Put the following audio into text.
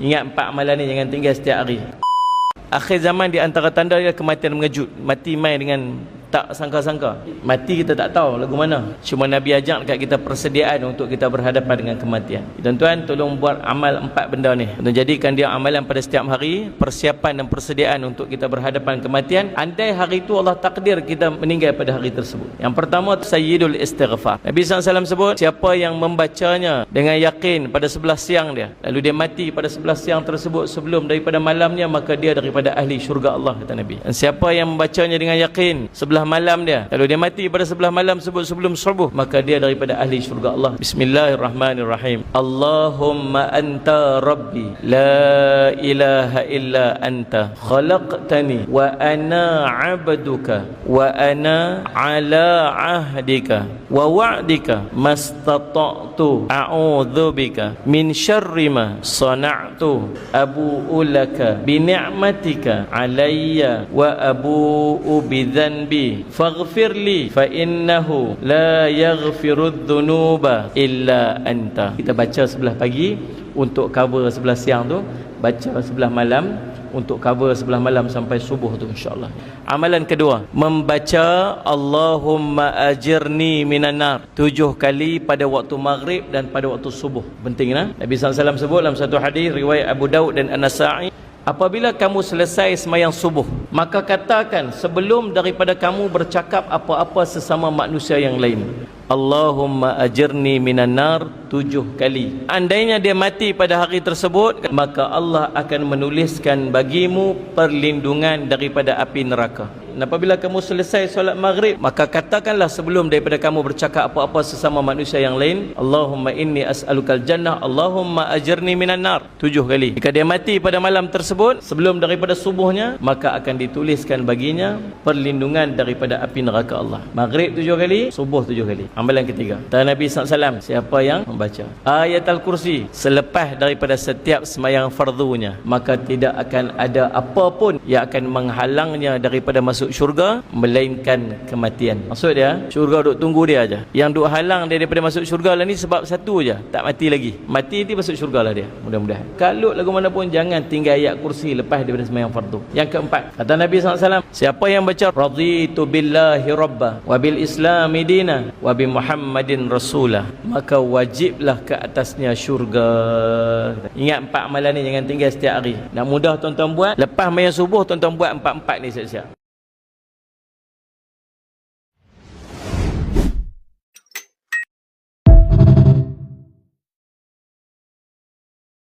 Ingat 4 amalan ni, jangan tinggal setiap hari. Akhir zaman di antara tanda dia kematian mengejut. Mati mai dengan tak sangka-sangka. Mati kita tak tahu lagu mana. Cuma Nabi ajak dekat kita persediaan untuk kita berhadapan dengan kematian. Tuan-tuan, tolong buat amal 4 benda ni. Dan jadikan dia amalan pada setiap hari, persiapan dan persediaan untuk kita berhadapan kematian. Andai hari itu Allah takdir kita meninggal pada hari tersebut. Yang pertama, Sayyidul Istighfar. Nabi SAW sebut, siapa yang membacanya dengan yakin pada sebelah siang dia, lalu dia mati pada sebelah siang tersebut sebelum daripada malamnya, maka dia daripada ahli syurga Allah, kata Nabi. Dan siapa yang membacanya dengan yakin sebelah malam dia, kalau dia mati pada sebelah malam sebelum subuh, maka dia daripada ahli syurga Allah. Bismillahirrahmanirrahim. Allahumma anta rabbi la ilaha illa anta khalaqtani wa ana abduka wa ana ala ahdika wa wa'dika mastata'tu a'udzubika min syarri ma sana'tu abu'u laka bi ni'matika alayya wa abu'u bi dhanbi faghfirli fa innahu la yaghfirudz dzunuba illa anta. Kita baca sebelah pagi untuk cover sebelah siang tu, baca sebelah malam untuk cover sebelah malam sampai subuh tu, insya-Allah. Amalan kedua, membaca Allahumma ajirni minan nar 7 kali pada waktu maghrib dan pada waktu subuh. Penting nah. Nabi SAW sebut dalam satu hadis riwayat Abu Daud dan An-Nasa'i, apabila kamu selesai sembahyang subuh, maka katakan sebelum daripada kamu bercakap apa-apa sesama manusia yang lain, Allahumma ajirni minan nar 7 kali. Andainya dia mati pada hari tersebut, maka Allah akan menuliskan bagimu perlindungan daripada api neraka. Dan apabila kamu selesai solat maghrib, maka katakanlah sebelum daripada kamu bercakap apa-apa sesama manusia yang lain, Allahumma inni as'alukal jannah, Allahumma ajirni minan nar 7 kali. Jika dia mati pada malam tersebut sebelum daripada subuhnya, maka akan dituliskan baginya perlindungan daripada api neraka Allah. Maghrib 7 kali, subuh 7 kali. Amalan ketiga, kata Nabi SAW, siapa yang membaca ayat Al-Kursi selepas daripada setiap sembahyang fardunya, maka tidak akan ada apa pun yang akan menghalangnya daripada masuk syurga melainkan kematian. Maksud dia, syurga duk tunggu dia aja. Yang duk halang dia daripada masuk syurga lah ni sebab satu aja, tak mati lagi. Mati nanti masuk syurga lah dia, mudah-mudahan. Kalau lagu mana pun jangan tinggal ayat kursi lepas daripada sembahyang fardu. Yang keempat, kata Nabi SAW, siapa yang baca raditu billahi rabba wa bil islami dina wa bi Muhammadin rasulah, maka wajiblah ke atasnya syurga. Ingat 4 amalan ni, jangan tinggal setiap hari. Nak mudah tuan-tuan buat, lepas sembahyang subuh tuan-tuan buat 4-4 ni siap-siap.